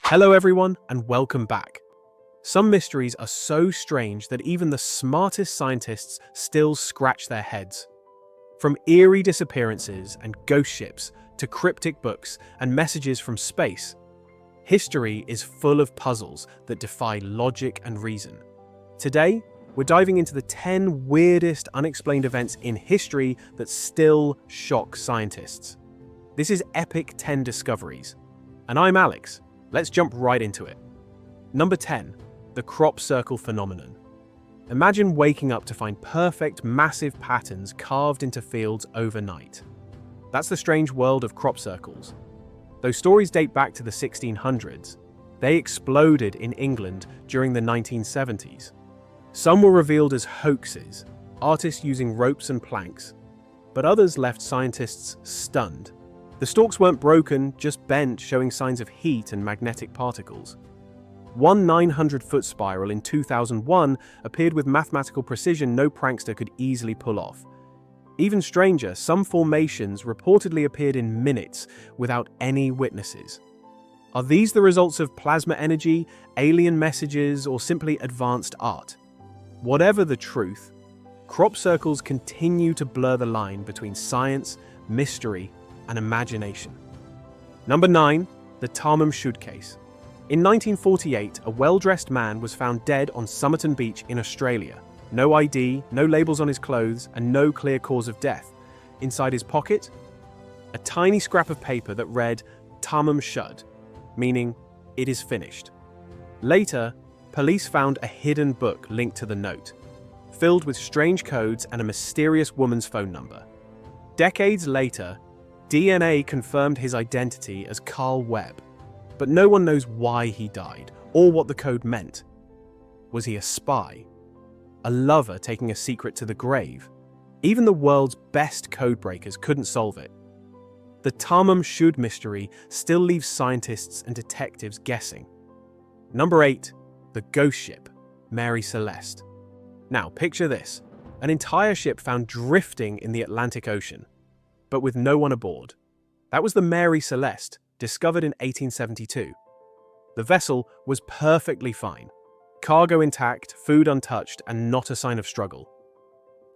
Hello everyone, and welcome back. Some mysteries are so strange that even the smartest scientists still scratch their heads. From eerie disappearances and ghost ships to cryptic books and messages from space, history is full of puzzles that defy logic and reason. Today, we're diving into the 10 weirdest unexplained events in history that still shock scientists. This is Epic 10 Discoveries, and I'm Alex. Let's jump right into it. Number 10. The crop circle phenomenon. Imagine waking up to find perfect, massive patterns carved into fields overnight. That's the strange world of crop circles. Though stories date back to the 1600s, they exploded in England during the 1970s. Some were revealed as hoaxes, artists using ropes and planks, but others left scientists stunned. The stalks weren't broken, just bent, showing signs of heat and magnetic particles. One 900-foot spiral in 2001 appeared with mathematical precision no prankster could easily pull off. Even stranger, some formations reportedly appeared in minutes without any witnesses. Are these the results of plasma energy, alien messages, or simply advanced art? Whatever the truth, crop circles continue to blur the line between science, mystery, and imagination. Number 9. The Tamam Shud case. In 1948, a well-dressed man was found dead on Somerton Beach in Australia. No ID, no labels on his clothes, and no clear cause of death. Inside his pocket, a tiny scrap of paper that read Tamam Shud, meaning it is finished. Later, police found a hidden book linked to the note, filled with strange codes and a mysterious woman's phone number. Decades later, DNA confirmed his identity as Carl Webb, but no one knows why he died or what the code meant. Was he a spy? A lover taking a secret to the grave? Even the world's best codebreakers couldn't solve it. The Tamam Shud mystery still leaves scientists and detectives guessing. Number 8. The ghost ship, Mary Celeste. Now, picture this. An entire ship found drifting in the Atlantic Ocean, but with no one aboard. That was the Mary Celeste, discovered in 1872. The vessel was perfectly fine. Cargo intact, food untouched, and not a sign of struggle.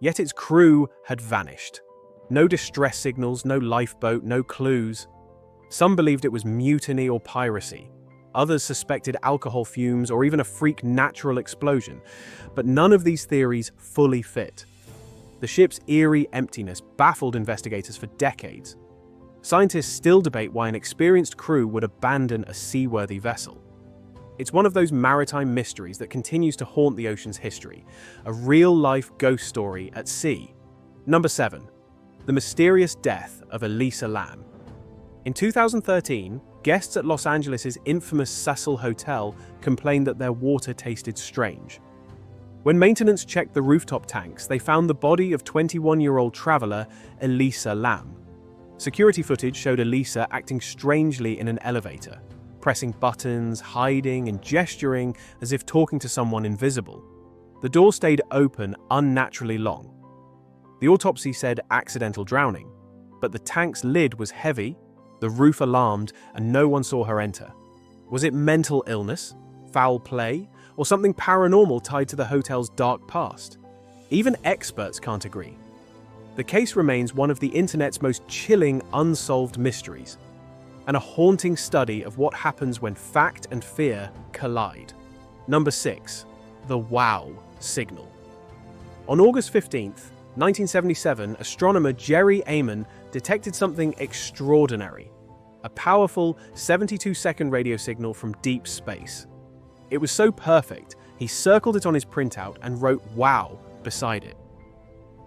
Yet its crew had vanished. No distress signals, no lifeboat, no clues. Some believed it was mutiny or piracy. Others suspected alcohol fumes or even a freak natural explosion. But none of these theories fully fit. The ship's eerie emptiness baffled investigators for decades. Scientists still debate why an experienced crew would abandon a seaworthy vessel. It's one of those maritime mysteries that continues to haunt the ocean's history, a real-life ghost story at sea. Number 7. The mysterious death of Elisa Lam. In 2013, guests at Los Angeles' infamous Cecil Hotel complained that their water tasted strange. When maintenance checked the rooftop tanks, they found the body of 21-year-old traveler Elisa Lam. Security footage showed Elisa acting strangely in an elevator, pressing buttons, hiding, and gesturing as if talking to someone invisible. The door stayed open unnaturally long. The autopsy said accidental drowning, but the tank's lid was heavy, the roof alarmed, and no one saw her enter. Was it mental illness, foul play, or something paranormal tied to the hotel's dark past? Even experts can't agree. The case remains one of the internet's most chilling unsolved mysteries, and a haunting study of what happens when fact and fear collide. Number 6. The WOW signal. On August 15th, 1977, astronomer Jerry Amon detected something extraordinary, a powerful 72-second radio signal from deep space. It was so perfect, he circled it on his printout and wrote "WOW" beside it.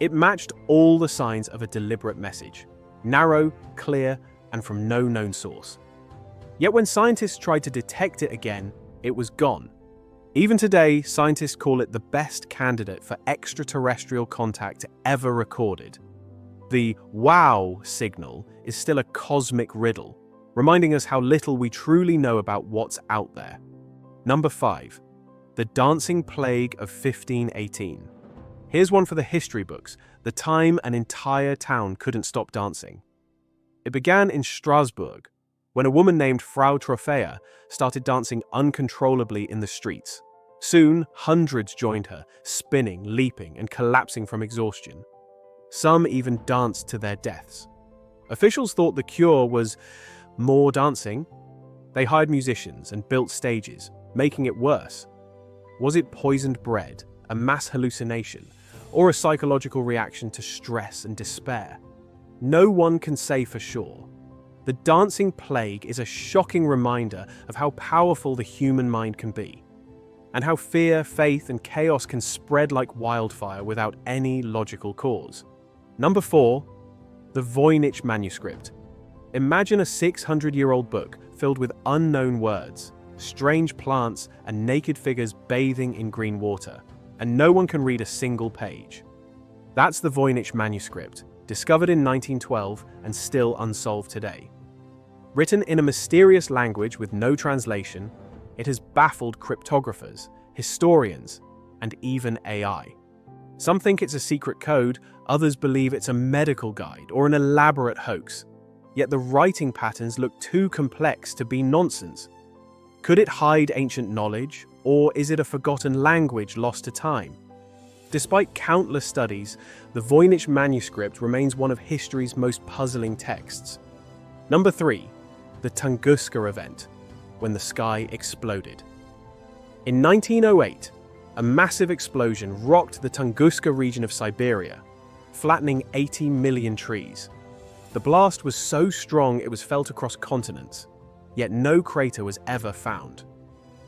It matched all the signs of a deliberate message, narrow, clear, and from no known source. Yet when scientists tried to detect it again, it was gone. Even today, scientists call it the best candidate for extraterrestrial contact ever recorded. The WOW signal is still a cosmic riddle, reminding us how little we truly know about what's out there. Number 5. The Dancing Plague of 1518. Here's one for the history books, the time an entire town couldn't stop dancing. It began in Strasbourg, when a woman named Frau Trophäa started dancing uncontrollably in the streets. Soon, hundreds joined her, spinning, leaping, and collapsing from exhaustion. Some even danced to their deaths. Officials thought the cure was more dancing. They hired musicians and built stages, making it worse. Was it poisoned bread, a mass hallucination, or a psychological reaction to stress and despair? No one can say for sure. The dancing plague is a shocking reminder of how powerful the human mind can be, and how fear, faith, and chaos can spread like wildfire without any logical cause. Number 4. The Voynich manuscript. Imagine a 600-year-old book filled with unknown words, strange plants, and naked figures bathing in green water, and no one can read a single page. That's the Voynich manuscript, discovered in 1912 and still unsolved today. Written in a mysterious language with no translation, it has baffled cryptographers, historians, and even AI. Some think it's a secret code, others believe it's a medical guide or an elaborate hoax. Yet the writing patterns look too complex to be nonsense. Could it hide ancient knowledge, or is it a forgotten language lost to time? Despite countless studies, the Voynich manuscript remains one of history's most puzzling texts. Number 3. The Tunguska event, when the sky exploded. In 1908, a massive explosion rocked the Tunguska region of Siberia, flattening 80 million trees. The blast was so strong it was felt across continents, yet no crater was ever found.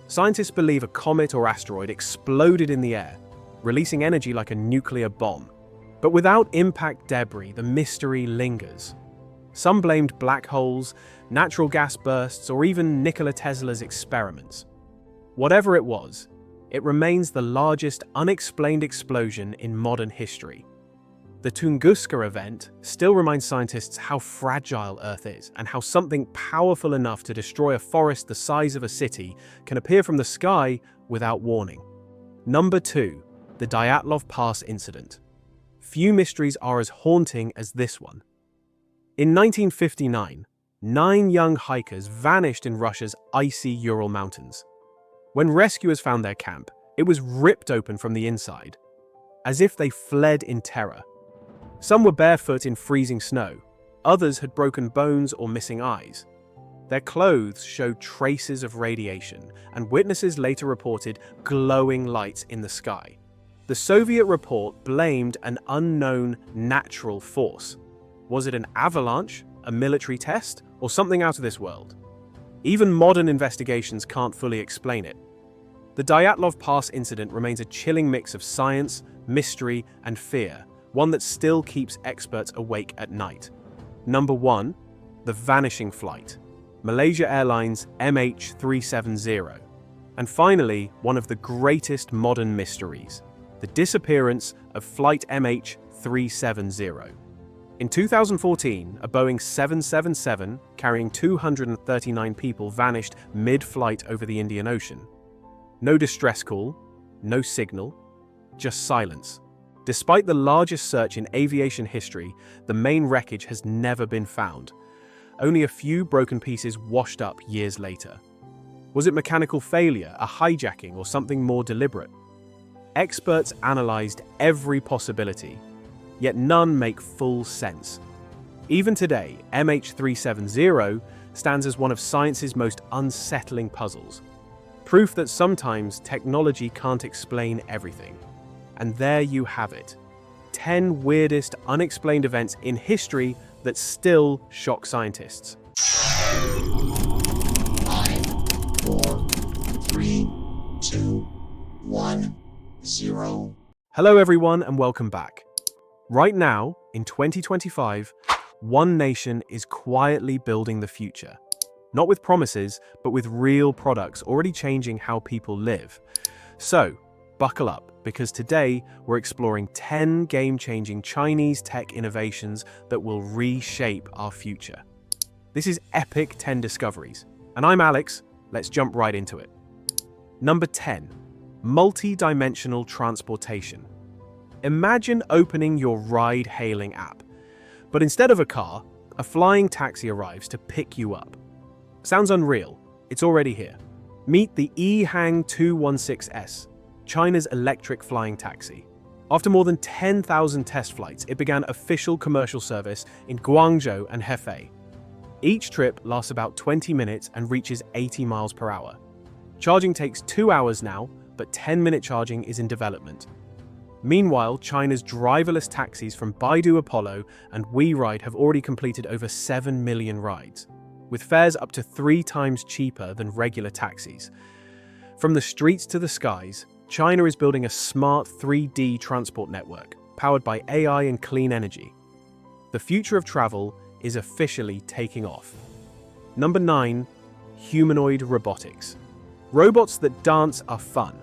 Scientists believe a comet or asteroid exploded in the air, releasing energy like a nuclear bomb. But without impact debris, the mystery lingers. Some blamed black holes, natural gas bursts, or even Nikola Tesla's experiments. Whatever it was, it remains the largest unexplained explosion in modern history. The Tunguska event still reminds scientists how fragile Earth is and how something powerful enough to destroy a forest the size of a city can appear from the sky without warning. Number 2. The Dyatlov Pass incident. Few mysteries are as haunting as this one. In 1959, 9 young hikers vanished in Russia's icy Ural Mountains. When rescuers found their camp, it was ripped open from the inside, as if they fled in terror. Some were barefoot in freezing snow, others had broken bones or missing eyes. Their clothes showed traces of radiation, and witnesses later reported glowing lights in the sky. The Soviet report blamed an unknown natural force. Was it an avalanche, a military test, or something out of this world? Even modern investigations can't fully explain it. The Dyatlov Pass incident remains a chilling mix of science, mystery, and fear, one that still keeps experts awake at night. Number 1. The Vanishing Flight. Malaysia Airlines MH370. And finally, one of the greatest modern mysteries, the disappearance of Flight MH370. In 2014, a Boeing 777 carrying 239 people vanished mid-flight over the Indian Ocean. No distress call, no signal, just silence. Despite the largest search in aviation history, the main wreckage has never been found. Only a few broken pieces washed up years later. Was it mechanical failure, a hijacking, or something more deliberate? Experts analyzed every possibility, yet none make full sense. Even today, MH370 stands as one of science's most unsettling puzzles. Proof that sometimes technology can't explain everything. And there you have it. 10 weirdest unexplained events in history that still shock scientists. 5, 4, 3, 2, 1, 0. Hello everyone and welcome back. Right now, in 2025, one nation is quietly building the future. Not with promises, but with real products already changing how people live. So, buckle up, because today we're exploring 10 game-changing Chinese tech innovations that will reshape our future. This is Epic 10 Discoveries, and I'm Alex. Let's jump right into it. Number 10. Multi-dimensional transportation. Imagine opening your ride-hailing app, but instead of a car, a flying taxi arrives to pick you up. Sounds unreal. It's already here. Meet the EHang 216S, China's electric flying taxi. After more than 10,000 test flights, it began official commercial service in Guangzhou and Hefei. Each trip lasts about 20 minutes and reaches 80 miles per hour. Charging takes 2 hours now, but 10-minute charging is in development. Meanwhile, China's driverless taxis from Baidu Apollo and WeRide have already completed over 7 million rides, with fares up to 3 times cheaper than regular taxis. From the streets to the skies, China is building a smart 3D transport network, powered by AI and clean energy. The future of travel is officially taking off. Number 9. Humanoid robotics. Robots that dance are fun,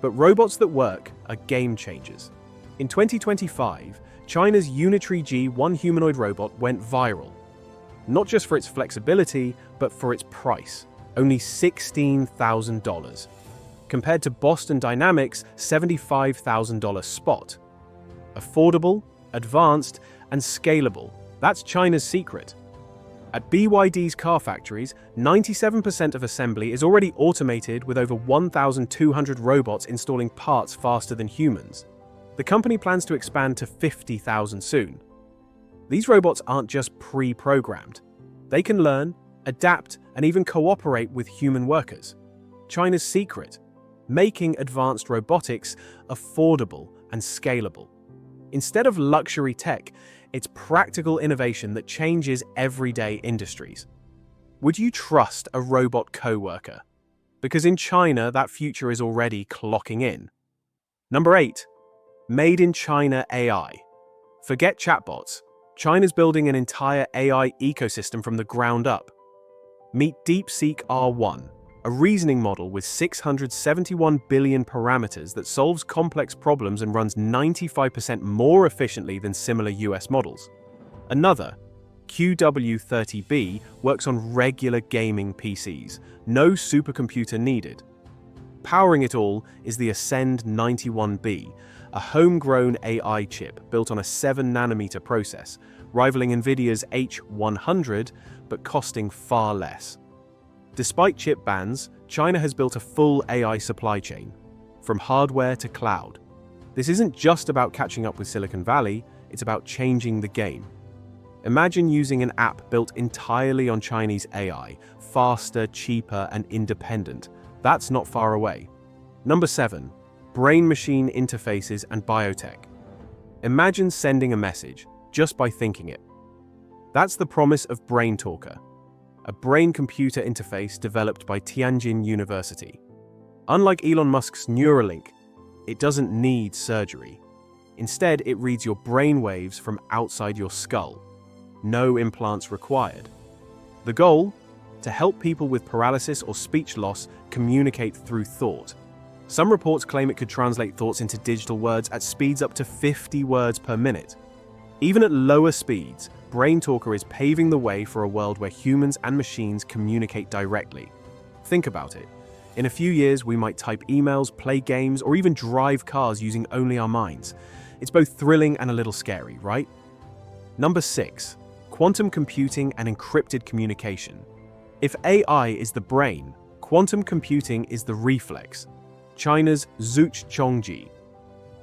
but robots that work are game changers. In 2025, China's Unitary G1 humanoid robot went viral. Not just for its flexibility, but for its price, only $16,000. Compared to Boston Dynamics' $75,000 Spot. Affordable, advanced, and scalable. That's China's secret. At BYD's car factories, 97% of assembly is already automated with over 1,200 robots installing parts faster than humans. The company plans to expand to 50,000 soon. These robots aren't just pre-programmed. They can learn, adapt, and even cooperate with human workers. China's secret, making advanced robotics affordable and scalable. Instead of luxury tech, it's practical innovation that changes everyday industries. Would you trust a robot coworker? Because in China, that future is already clocking in. Number 8. Made in China AI. Forget chatbots. China's building an entire AI ecosystem from the ground up. Meet DeepSeek R1, a reasoning model with 671 billion parameters that solves complex problems and runs 95% more efficiently than similar US models. Another, QW30B, works on regular gaming PCs, no supercomputer needed. Powering it all is the Ascend 91B, a homegrown AI chip built on a 7nm process, rivaling NVIDIA's H100 but costing far less. Despite chip bans, China has built a full AI supply chain, from hardware to cloud. This isn't just about catching up with Silicon Valley, it's about changing the game. Imagine using an app built entirely on Chinese AI, faster, cheaper, and independent. That's not far away. Number 7. Brain-machine interfaces and biotech. Imagine sending a message just by thinking it. That's the promise of BrainTalker, a brain-computer interface developed by Tianjin University. Unlike Elon Musk's Neuralink, it doesn't need surgery. Instead, it reads your brain waves from outside your skull. No implants required. The goal? To help people with paralysis or speech loss communicate through thought. Some reports claim it could translate thoughts into digital words at speeds up to 50 words per minute. Even at lower speeds, BrainTalker is paving the way for a world where humans and machines communicate directly. Think about it. In a few years, we might type emails, play games, or even drive cars using only our minds. It's both thrilling and a little scary, right? Number 6. Quantum computing and encrypted communication. If AI is the brain, quantum computing is the reflex. China's Zhuchongji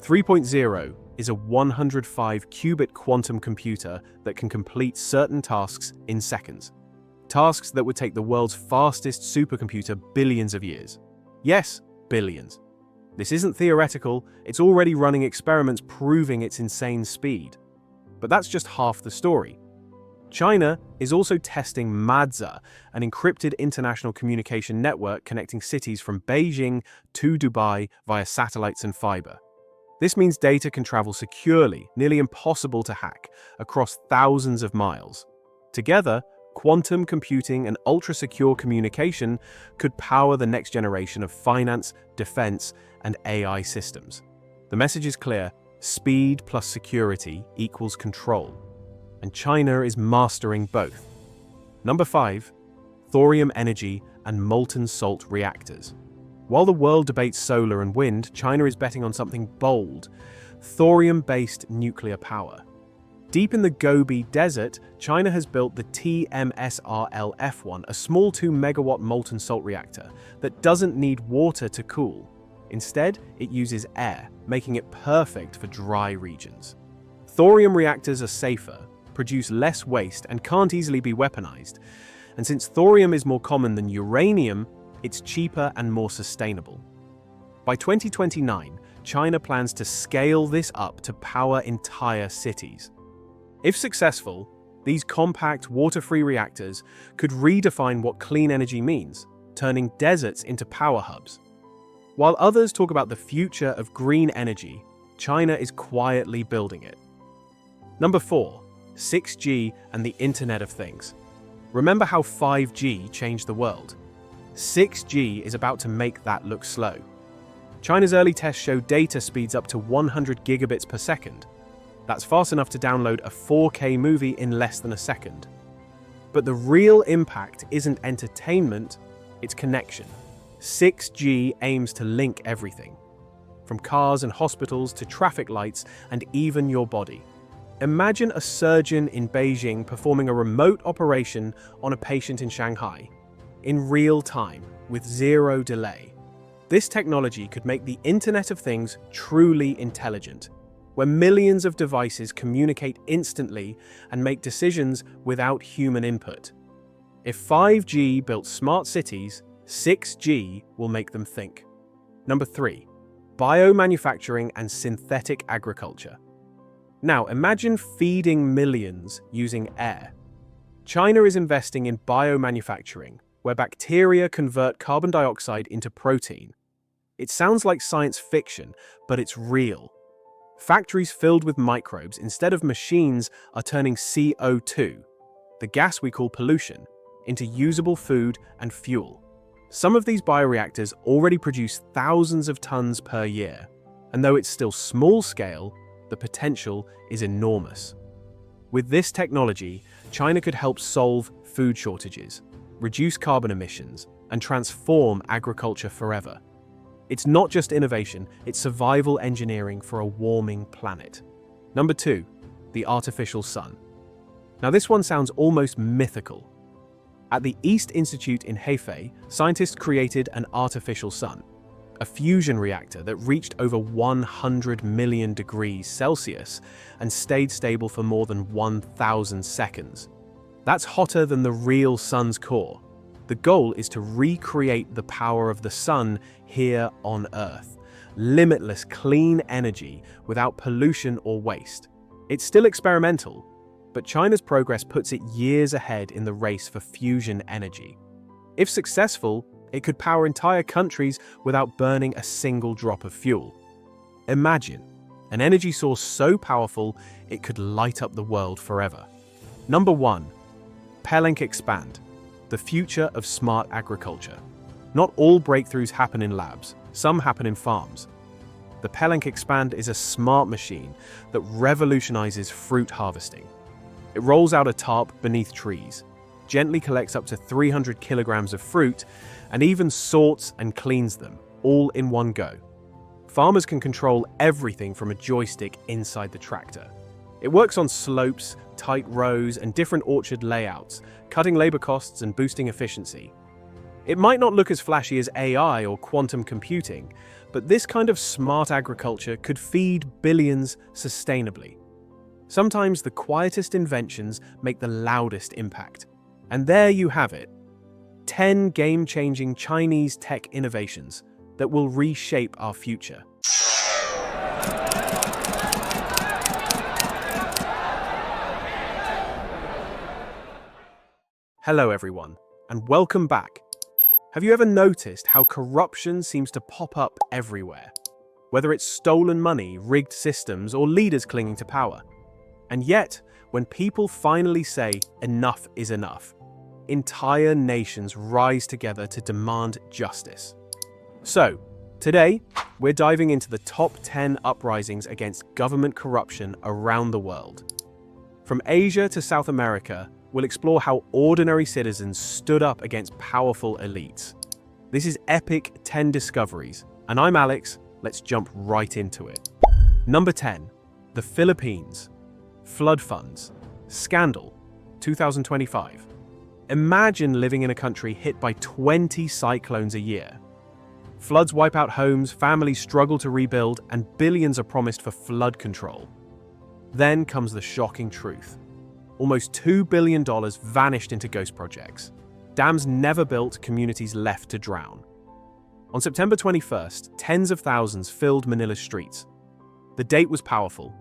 3.0 is a 105-qubit quantum computer that can complete certain tasks in seconds. Tasks that would take the world's fastest supercomputer billions of years. Yes, billions. This isn't theoretical, it's already running experiments proving its insane speed. But that's just half the story. China is also testing Madza, an encrypted international communication network connecting cities from Beijing to Dubai via satellites and fiber. This means data can travel securely, nearly impossible to hack, across thousands of miles. Together, quantum computing and ultra-secure communication could power the next generation of finance, defense, and AI systems. The message is clear: speed plus security equals control. And China is mastering both. Number 5. Thorium energy and molten salt reactors. While the world debates solar and wind, China is betting on something bold: thorium-based nuclear power. Deep in the Gobi Desert, China has built the TMSRL-F1, a small 2-megawatt molten salt reactor that doesn't need water to cool. Instead, it uses air, making it perfect for dry regions. Thorium reactors are safer, produce less waste, and can't easily be weaponized. And since thorium is more common than uranium, it's cheaper and more sustainable. By 2029, China plans to scale this up to power entire cities. If successful, these compact, water-free reactors could redefine what clean energy means, turning deserts into power hubs. While others talk about the future of green energy, China is quietly building it. Number 4. 6G and the Internet of Things. Remember how 5G changed the world? 6G is about to make that look slow. China's early tests show data speeds up to 100 gigabits per second. That's fast enough to download a 4K movie in less than a second. But the real impact isn't entertainment, it's connection. 6G aims to link everything, from cars and hospitals to traffic lights and even your body. Imagine a surgeon in Beijing performing a remote operation on a patient in Shanghai, in real time, with zero delay. This technology could make the Internet of Things truly intelligent, where millions of devices communicate instantly and make decisions without human input. If 5G built smart cities, 6G will make them think. Number 3. Biomanufacturing and synthetic agriculture. Now, imagine feeding millions using air. China is investing in biomanufacturing, where bacteria convert carbon dioxide into protein. It sounds like science fiction, but it's real. Factories filled with microbes instead of machines are turning CO2, the gas we call pollution, into usable food and fuel. Some of these bioreactors already produce thousands of tons per year, and though it's still small scale, the potential is enormous. With this technology, China could help solve food shortages, reduce carbon emissions, and transform agriculture forever. It's not just innovation, it's survival engineering for a warming planet. Number 2, the artificial sun. Now this one sounds almost mythical. At the East Institute in Hefei, scientists created an artificial sun, a fusion reactor that reached over 100 million degrees Celsius and stayed stable for more than 1,000 seconds. That's hotter than the real sun's core. The goal is to recreate the power of the sun here on Earth. Limitless clean energy without pollution or waste. It's still experimental, but China's progress puts it years ahead in the race for fusion energy. If successful, it could power entire countries without burning a single drop of fuel. Imagine an energy source so powerful it could light up the world forever. Number 1. Unexplained. The future of smart agriculture. Not all breakthroughs happen in labs, some happen in farms. The Unexplained is a smart machine that revolutionizes fruit harvesting. It rolls out a tarp beneath trees, gently collects up to 300 kilograms of fruit, and even sorts and cleans them, all in one go. Farmers can control everything from a joystick inside the tractor. It works on slopes, tight rows, and different orchard layouts, cutting labor costs and boosting efficiency. It might not look as flashy as AI or quantum computing, but this kind of smart agriculture could feed billions sustainably. Sometimes the quietest inventions make the loudest impact. And there you have it. 10 game-changing Chinese tech innovations that will reshape our future. Hello everyone, and welcome back. Have you ever noticed how corruption seems to pop up everywhere? Whether it's stolen money, rigged systems, or leaders clinging to power. And yet, when people finally say enough is enough, entire nations rise together to demand justice. So, today, we're diving into the top 10 uprisings against government corruption around the world. From Asia to South America, we'll explore how ordinary citizens stood up against powerful elites. This is Epic 10 Discoveries, and I'm Alex. Let's jump right into it. Number 10. The Philippines. Flood funds. Scandal. 2025. Imagine living in a country hit by 20 cyclones a year. Floods wipe out homes, families struggle to rebuild, and billions are promised for flood control. Then comes the shocking truth. Almost $2 billion vanished into ghost projects. Dams never built, communities left to drown. On September 21st, tens of thousands filled Manila's streets. The date was powerful.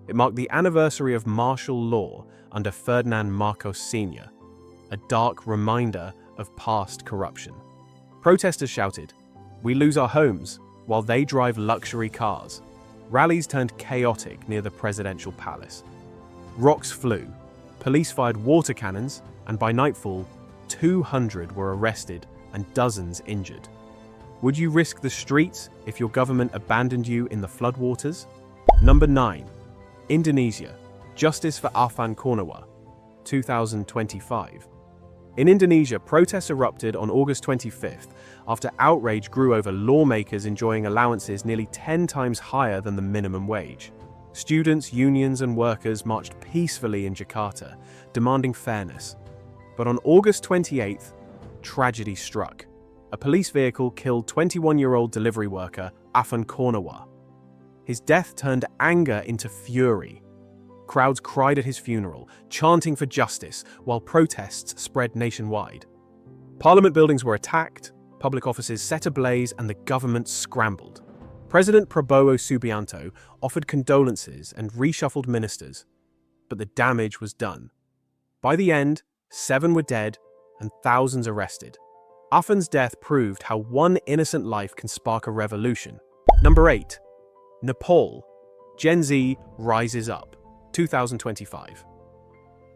It marked the anniversary of martial law under Ferdinand Marcos Sr., a dark reminder of past corruption. Protesters shouted, "We lose our homes," while they drive luxury cars. Rallies turned chaotic near the presidential palace. Rocks flew, police fired water cannons, and by nightfall, 200 were arrested and dozens injured. Would you risk the streets if your government abandoned you in the floodwaters? Number 9. Indonesia. Justice for Afan Kornewa. 2025. In Indonesia, protests erupted on August 25th after outrage grew over lawmakers enjoying allowances nearly 10 times higher than the minimum wage. Students, unions, and workers marched peacefully in Jakarta, demanding fairness. But on August 28th, tragedy struck. A police vehicle killed 21-year-old delivery worker Afan Kornewa. His death turned anger into fury. Crowds cried at his funeral, chanting for justice, while protests spread nationwide. Parliament buildings were attacked, public offices set ablaze, and the government scrambled. President Prabowo Subianto offered condolences and reshuffled ministers, but the damage was done. By the end, 7 were dead and thousands arrested. Afan's death proved how one innocent life can spark a revolution. Number 8. Nepal. Gen Z rises up. 2025.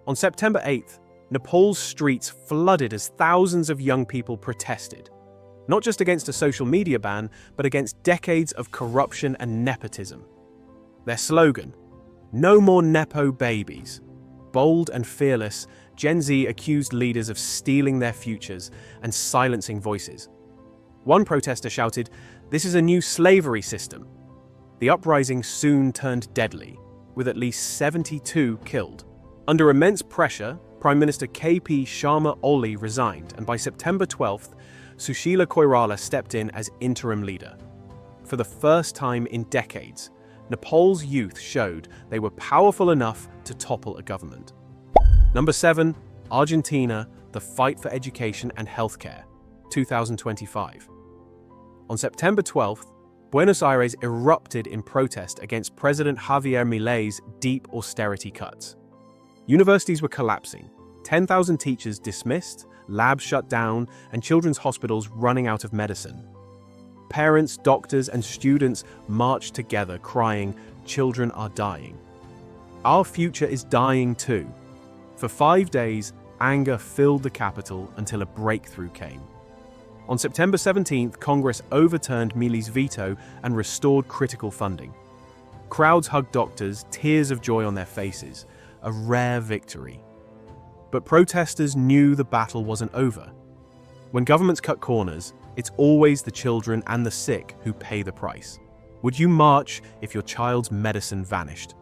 On September 8th, Nepal's streets flooded as thousands of young people protested, not just against a social media ban, but against decades of corruption and nepotism. Their slogan, "No more Nepo babies." Bold and fearless, Gen Z accused leaders of stealing their futures and silencing voices. One protester shouted, "This is a new slavery system." The uprising soon turned deadly, with at least 72 killed. Under immense pressure, Prime Minister KP Sharma Oli resigned, and by September 12th, Sushila Koirala stepped in as interim leader. For the first time in decades, Nepal's youth showed they were powerful enough to topple a government. Number 7. Argentina, the fight for education and healthcare. 2025. On September 12th, Buenos Aires erupted in protest against President Javier Milei's deep austerity cuts. Universities were collapsing, 10,000 teachers dismissed, labs shut down, and children's hospitals running out of medicine. Parents, doctors, and students marched together, crying, "Children are dying. Our future is dying too." For 5 days, anger filled the capital until a breakthrough came. On September 17th, Congress overturned Milei's veto and restored critical funding. Crowds hugged doctors, tears of joy on their faces, a rare victory. But protesters knew the battle wasn't over. When governments cut corners, it's always the children and the sick who pay the price. Would you march if your child's medicine vanished?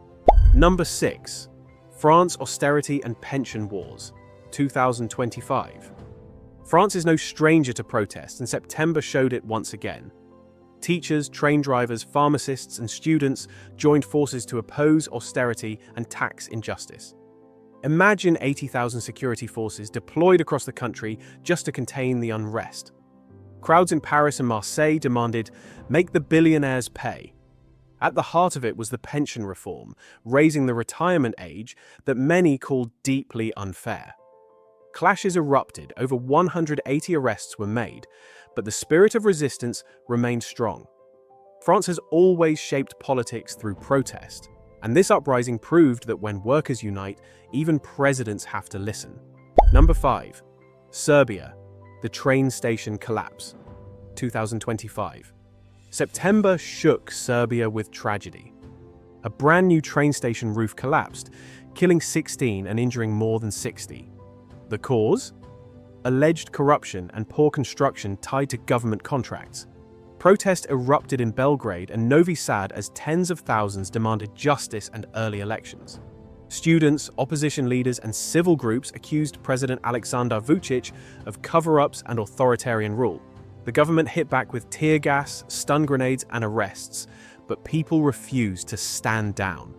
Number 6. France austerity and pension wars. 2025. France is no stranger to protests, and September showed it once again. Teachers, train drivers, pharmacists, and students joined forces to oppose austerity and tax injustice. Imagine 80,000 security forces deployed across the country just to contain the unrest. Crowds in Paris and Marseille demanded, "Make the billionaires pay." At the heart of it was the pension reform, raising the retirement age that many called deeply unfair. Clashes erupted, over 180 arrests were made, but the spirit of resistance remained strong. France has always shaped politics through protest, and this uprising proved that when workers unite, even presidents have to listen. Number 5. Serbia, the train station collapse. 2025. September shook Serbia with tragedy. A brand new train station roof collapsed, killing 16 and injuring more than 60. The cause? Alleged corruption and poor construction tied to government contracts. Protests erupted in Belgrade and Novi Sad as tens of thousands demanded justice and early elections. Students, opposition leaders, and civil groups accused President Aleksandar Vučić of cover-ups and authoritarian rule. The government hit back with tear gas, stun grenades, and arrests, but people refused to stand down.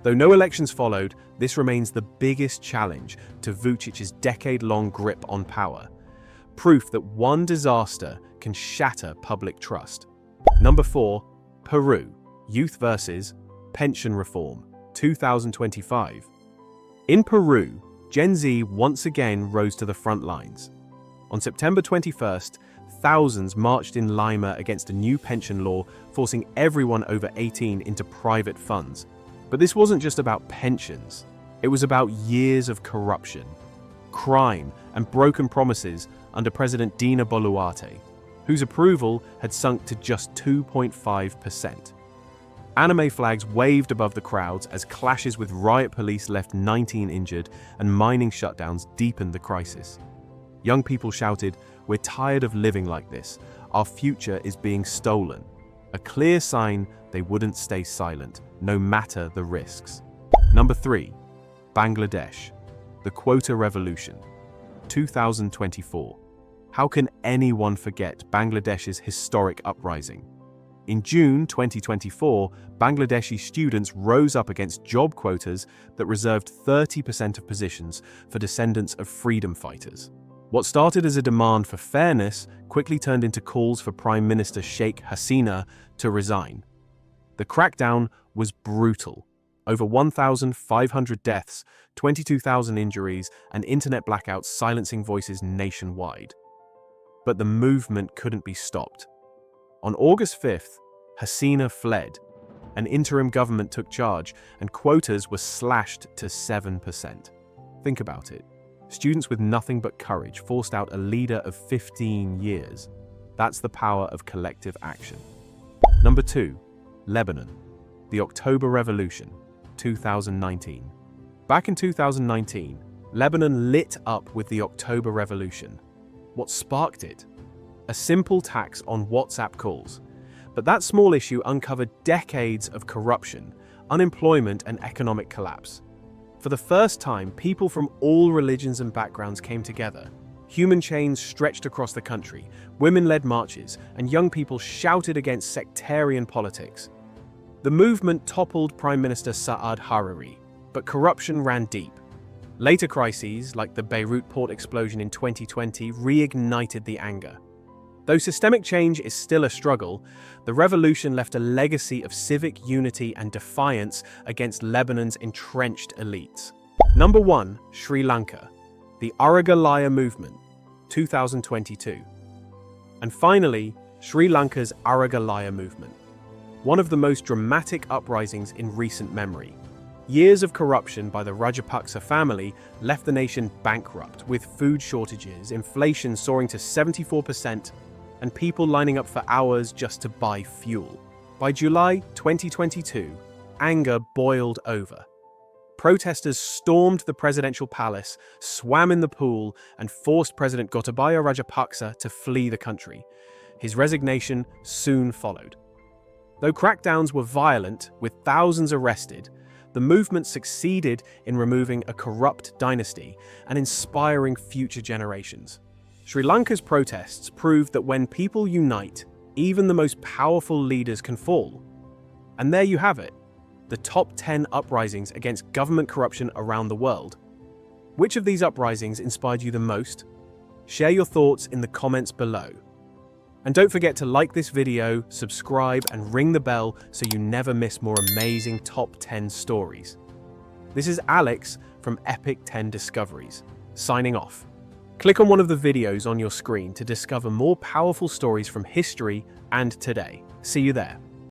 Though no elections followed, this remains the biggest challenge to Vučić's decade-long grip on power. Proof that one disaster can shatter public trust. Number 4. Peru. Youth versus pension reform. 2025. In Peru, Gen Z once again rose to the front lines. On September 21st, thousands marched in Lima against a new pension law forcing everyone over 18 into private funds. But this wasn't just about pensions. It was about years of corruption, crime, and broken promises under President Dina Boluarte, whose approval had sunk to just 2.5%. Anime flags waved above the crowds as clashes with riot police left 19 injured and mining shutdowns deepened the crisis. Young people shouted, "We're tired of living like this. Our future is being stolen." A clear sign they wouldn't stay silent, no matter the risks. Number 3. Bangladesh. The Quota Revolution. 2024. How can anyone forget Bangladesh's historic uprising? In June 2024, Bangladeshi students rose up against job quotas that reserved 30% of positions for descendants of freedom fighters. What started as a demand for fairness quickly turned into calls for Prime Minister Sheikh Hasina to resign. The crackdown was brutal. Over 1,500 deaths, 22,000 injuries, and internet blackouts silencing voices nationwide. But the movement couldn't be stopped. On August 5th, Hasina fled. An interim government took charge, and quotas were slashed to 7%. Think about it. Students with nothing but courage forced out a leader of 15 years. That's the power of collective action. Number 2. Lebanon. The October Revolution. 2019. Back in 2019, Lebanon lit up with the October Revolution. What sparked it? A simple tax on WhatsApp calls. But that small issue uncovered decades of corruption, unemployment, and economic collapse. For the first time, people from all religions and backgrounds came together. Human chains stretched across the country, women led marches, and young people shouted against sectarian politics. The movement toppled Prime Minister Saad Hariri, but corruption ran deep. Later crises, like the Beirut port explosion in 2020, reignited the anger. Though systemic change is still a struggle, the revolution left a legacy of civic unity and defiance against Lebanon's entrenched elites. Number 1. Sri Lanka. The Aragalaya Movement. 2022. And finally, Sri Lanka's Aragalaya Movement. One of the most dramatic uprisings in recent memory. Years of corruption by the Rajapaksa family left the nation bankrupt, with food shortages, inflation soaring to 74%, and people lining up for hours just to buy fuel. By July 2022, anger boiled over. Protesters stormed the presidential palace, swam in the pool, and forced President Gotabaya Rajapaksa to flee the country. His resignation soon followed. Though crackdowns were violent, with thousands arrested, the movement succeeded in removing a corrupt dynasty and inspiring future generations. Sri Lanka's protests proved that when people unite, even the most powerful leaders can fall. And there you have it, the top 10 uprisings against government corruption around the world. Which of these uprisings inspired you the most? Share your thoughts in the comments below. And don't forget to like this video, subscribe, and ring the bell so you never miss more amazing top 10 stories. This is Alex from Epic 10 Discoveries, signing off. Click on one of the videos on your screen to discover more powerful stories from history and today. See you there.